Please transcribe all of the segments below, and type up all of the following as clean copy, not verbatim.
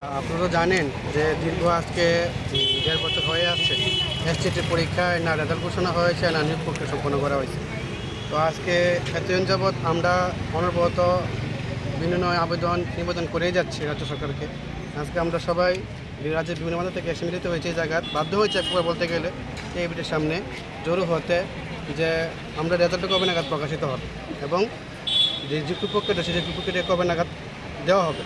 আপনারা জানেন যে দীর্ঘ আজকে 1.5 বছর হয়ে আসছে এসটিটি পরীক্ষায় না রেজাল্ট ঘোষণা হয়েছে না নিয়োগ প্রক্রিয়া সম্পন্ন করা হয়েছে। তো আজকে এতদিন যাবৎ আমরা অনবরত বিভিন্ন নিবেদন করেই যাচ্ছি রাজ্য সরকারকে। আজকে আমরা সবাই রাজ্যের বিভিন্ন মাথা থেকে এসে মিলিত হয়েছে এই জায়গায়, বাধ্য হয়েছে একবার বলতে গেলে টেবিলের সামনে জড়ো হতে যে আমরা রেজাল্টটা কবে নাগাদ প্রকাশিত হবে এবং যে যুক্তি প্রক্রিয়াটা সেই যুক্তি প্রক্রিয়া কবে নাগাদ দেওয়া হবে,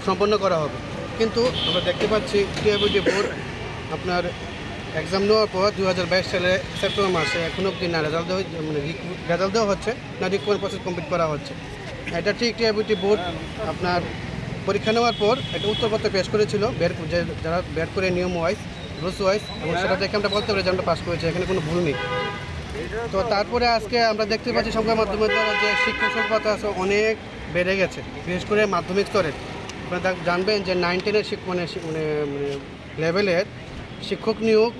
সম্পন্ন করা হবে। কিন্তু আমরা দেখতে পাচ্ছি টিআইবিটি বোর্ড আপনার এক্সাম নেওয়ার পর 2022 সালে সেপ্টেম্বর মাসে এখনও অবধি না রেজাল্ট দেওয়া হচ্ছে না রিক্রুটমেন্ট প্রসেস কমপ্লিট করা হচ্ছে। এটা ঠিক টিআইবিটি বোর্ড আপনার পরীক্ষা নেওয়ার পর একটা উত্তরপত্র পেশ করেছিল যারা বের করে নিয়ম ওয়াইজ রুলস ওয়াইজ, এবং সেটা দেখে আমরা বলতে পারি যে আমরা পাস করেছি, এখানে কোনো ভুল নেই। তো তারপরে আজকে আমরা দেখতে পাচ্ছি সংবাদ মাধ্যমের দ্বারা যে শিক্ষক সংখ্যা আছে অনেক বেড়ে গেছে, বিশেষ করে মাধ্যমিক স্তরের। আপনারা জানবেন যে 9-10-এর মানে লেভেলের শিক্ষক নিয়োগ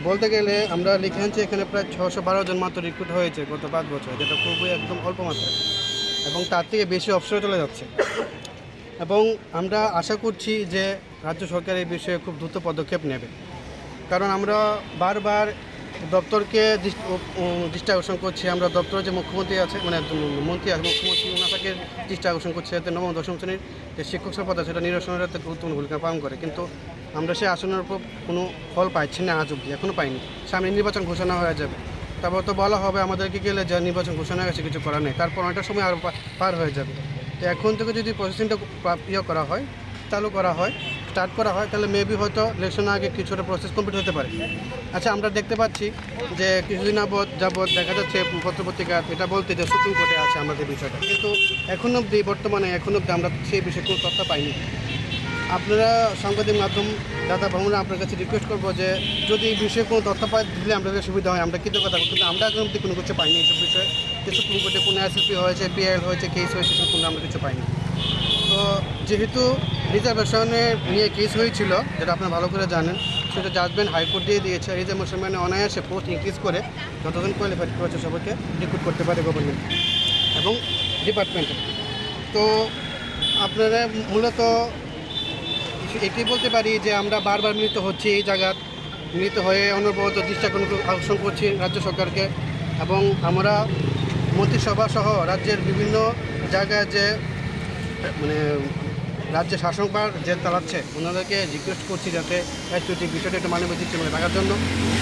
বলতে গেলে আমরা লিখে আনছি এখানে প্রায় 612 জন মাত্র রিক্রুট হয়েছে গত 5 বছর, যেটা খুবই একদম অল্প মাত্রায়, এবং তার থেকে বেশি অবসরে চলে যাচ্ছে। এবং আমরা আশা করছি যে রাজ্য সরকার এই বিষয়ে খুব দ্রুত পদক্ষেপ নেবে, কারণ আমরা বারবার দপ্তরকে দৃষ্টি আকর্ষণ করছি। আমরা দপ্তরের যে মুখ্যমন্ত্রী আছে মানে মন্ত্রী আছে, মুখ্যমন্ত্রী ওনাকে দৃষ্টি আকর্ষণ করছি যাতে নবম দশম শ্রেণীর যে শিক্ষক সম্পদ আছে সেটা নিরসনের একটা গুরুত্বপূর্ণ ভূমিকা পালন করে। কিন্তু আমরা সেই আসনের উপর কোনো ফল পাচ্ছি না, আজ অব্দি এখনও পাইনি। সামনে নির্বাচন ঘোষণা হয়ে যাবে, তারপর তো বলা হবে আমাদেরকে গেলে যে নির্বাচন ঘোষণা হয়ে গেছে, কিছু করার নেই। তারপর অনেকটা সময় আরও পার হয়ে যাবে। তো এখন থেকে যদি প্রসেসিংটা করা হয়, চালু করা হয়, স্টার্ট করা হয়, তাহলে মেবি হয়তো ইলেকশনের আগে কিছুটা প্রসেস কমপ্লিট হতে পারে। আচ্ছা, আমরা দেখতে পাচ্ছি যে কিছুদিন যাবৎ দেখা যাচ্ছে পত্রপত্রিকা এটা বলতে যে সুপ্রিম কোর্টে আছে আমাদের বিষয়টা, কিন্তু এখন অবধি আমরা সেই বিষয়ে কোনো তথ্য পাইনি। আপনারা সাংবাদিক মাধ্যম দাদা ভ্রমণে আপনার কাছে রিকোয়েস্ট করবো যে যদি এই বিষয়ে কোনো তথ্য পাই দিলে আমাদের সুবিধা হয়, আমরা কৃতজ্ঞতা করব। কিন্তু আমরা এখন অবধি কোনো কিছু পাইনি এইসব বিষয়ে, যে সুপ্রিম কোর্টে কোনো এসএলপি হয়েছে, পিআইএল হয়েছে, কেস হয়েছে, কোনো আমরা কিছু পাইনি। তো যেহেতু রিজার্ভেশনে নিয়ে কেস হয়েছিল, যেটা আপনারা ভালো করে জানেন, সেটা জাজমেন্ট হাইকোর্ট দিয়ে দিয়েছে। রিজার্ভেশন মানে অনায়াসে পোস্ট ইনক্রিজ করে যতজন কোয়ালিফাইড করেছে সবাইকে রিক্রুট করতে পারে গভর্নমেন্ট এবং ডিপার্টমেন্টে। তো আপনারা মূলত এটি বলতে পারি যে আমরা বারবার মিলিত হচ্ছি এই জায়গায়, মিলিত হয়ে অনবরত দৃষ্টি আকর্ষণ করছি রাজ্য সরকারকে, এবং আমরা মন্ত্রিসভা সহ রাজ্যের বিভিন্ন জায়গায় যে মানে রাজ্যের শাসনভার যে চালাচ্ছে ওনাদেরকে রিকোয়েস্ট করছি যাতে এসটিটি বিষয়টা একটু মানবিক দৃষ্টিভঙ্গি রাখার জন্য।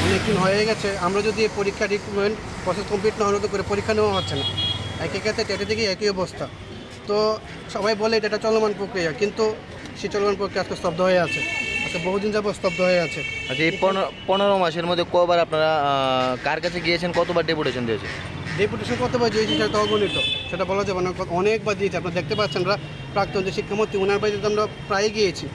অনেকদিন হয়ে গেছে, আমরা যদি পরীক্ষা রিক্রুটমেন্ট প্রসেস কমপ্লিট না হলে তো করে পরীক্ষা নেওয়া হচ্ছে না, একই ক্ষেত্রে টেটে থেকে একই অবস্থা। তো সবাই বলে এটা চলমান প্রক্রিয়া, কিন্তু সেই চলমান প্রক্রিয়া আজকে স্তব্ধ হয়ে আছে, আজকে বহুদিন যাবত স্তব্ধ হয়ে আছে। আচ্ছা, এই 15 মাসের মধ্যে কবার আপনারা কার কাছে গিয়েছেন, কতবার ডেপুটেশন দিয়েছেন? ডেপুটেশন কতবার দিয়েছি সেটা তো অগণিত, সেটা বলা যাবে না, অনেকবার দিয়েছি। আপনারা দেখতে পাচ্ছেন আমরা প্রাক্তন যে শিক্ষামন্ত্রী ওনার বাড়িতে আমরা প্রায় গিয়েছি।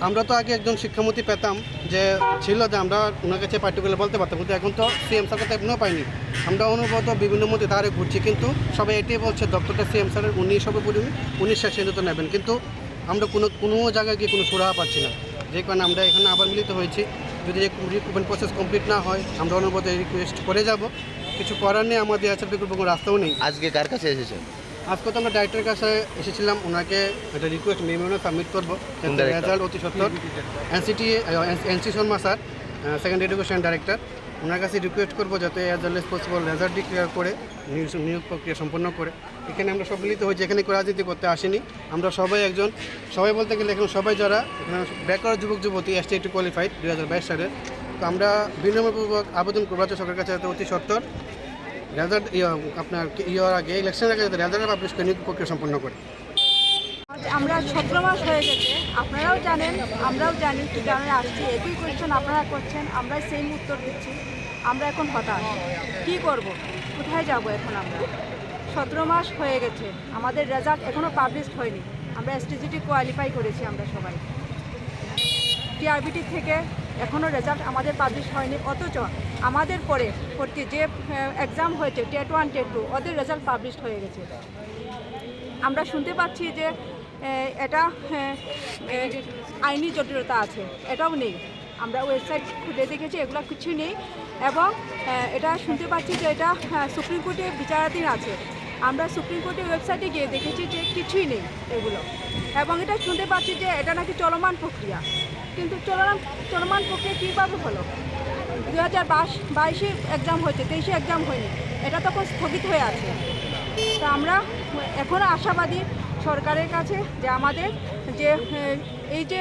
আমরা তো আগে একজন শিক্ষামন্ত্রী পেতাম যে ছিল যে আমরা ওনার কাছে পার্টিকুলার বলতে পারতাম, কিন্তু এখন তো সিএম স্যার কথা এখনও পাইনি। আমরা অনুভূত বিভিন্ন মন্ত্রী তারে ঘুরছি, কিন্তু সবাই এটাই বলছে দপ্তরটা সিএম স্যারের, উনি সর্বোপরি উনি শেষ সিদ্ধান্ত নেবেন, কিন্তু আমরা কোনো জায়গায় গিয়ে কোনো সুরাহা পাচ্ছি না। যে কারণে আমরা এখানে আবার মিলিত হয়েছি। যদি রিক্রুটমেন্ট প্রসেস কমপ্লিট না হয় আমরা অনুভূত রিকোয়েস্ট করে যাব, কিছু করার নেই, আমাদের এসএলপি কোনো রাস্তাও নেই। আজকে কার কাছে এসেছেন? আজকে তো আমরা ডাইরেক্টরের কাছে এসেছিলাম, ওনাকে একটা রিকোয়েস্ট মেমো সাবমিট করবো, রেজাল্ট অতি সত্তর NC Sharma sir, second education director, ওনার কাছে রিকোয়েস্ট করবো যাতে as early as possible result declare করে নিয়োগ প্রক্রিয়া সম্পন্ন করে। এখানে আমরা সব মিলিত হয়েছি, এখানে রাজনীতি করতে আসিনি। আমরা সবাই বলতে গেলে এখন সবাই যারা এখানে বেকার যুবক যুবতী এসটি কোয়ালিফাইড 2022 সালের। তো আমরা বিনম্রপূর্বক আবেদন করবো রাজ্য সরকারের কাছে যাতে অতি সত্তর রেজাল্ট আপনার আগে ইলেকশনের আগে যাতে রেজাল্ট পাবলিশ করে নিয়োগ প্রক্রিয়া সম্পন্ন করে। আমরা 17 মাস হয়ে গেছে, আপনারাও জানেন আমরাও জানি কি কারণে আসছি। একই কোয়েশ্চেন আপনারা করছেন, আমরা সেম উত্তর দিচ্ছি। আমরা এখন হতাশ, কী করব, কোথায় যাব এখন? আমরা 17 মাস হয়ে গেছে, আমাদের রেজাল্ট এখনও পাবলিশ হয়নি। আমরা এসটিজিটি কোয়ালিফাই করেছি আমরা সবাই, টিআরবিটি থেকে এখনও রেজাল্ট আমাদের পাবলিশ হয়নি। অথচ আমাদের পরে যে এক্সাম হয়েছে টেট 1 টেট 2 ওদের রেজাল্ট পাবলিশ হয়ে গেছে। আমরা শুনতে পাচ্ছি যে এটা আইনি জটিলতা আছে, এটাও নেই। আমরা ওয়েবসাইট খুলে দেখেছি, এগুলো কিছু নেই। এবং এটা শুনতে পাচ্ছি যে এটা সুপ্রিম কোর্টে বিচারাধীন আছে। আমরা সুপ্রিম কোর্টের ওয়েবসাইটে গিয়ে দেখেছি যে কিছুই নেই এগুলো, এবং এটা শুনতে পাচ্ছি যে এটা নাকি চলমান প্রক্রিয়া। কিন্তু চলমান প্রক্রিয়া কীভাবে হলো? 2022-22 এক্সাম হয়েছে, 23 এক্সাম হয়নি, এটা তখন স্থগিত হয়ে আছে। তো আমরা এখনও আশাবাদী সরকারের কাছে যে আমাদের যে এই যে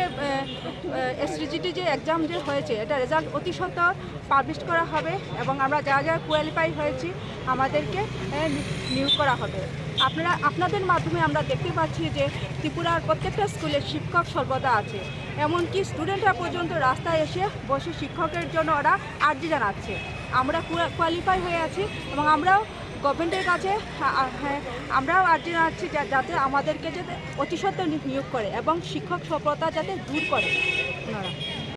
এসটিজিটি যে এক্সাম যে হয়েছে এটা রেজাল্ট অতি সত্বর পাবলিশ করা হবে, এবং আমরা যা যা কোয়ালিফাই হয়েছি আমাদেরকে নিয়োগ করা হবে। আপনাদের মাধ্যমে আমরা দেখতে পাচ্ছি যে ত্রিপুরার প্রত্যেকটা স্কুলে শিক্ষক সর্বদা আছে, এমনকি স্টুডেন্টরা পর্যন্ত রাস্তায় এসে বসে শিক্ষকের জন্য ওরা আর্জি জানাচ্ছে। আমরা কোয়ালিফাই হয়ে আছি এবং আমরাও গভর্নমেন্টের কাছে আমরাও আর্জি জানাচ্ছি যাতে আমাদেরকে যাতে অতি সত্বর নিয়োগ করে এবং শিক্ষক সফলতা যাতে দূর করে ওনারা।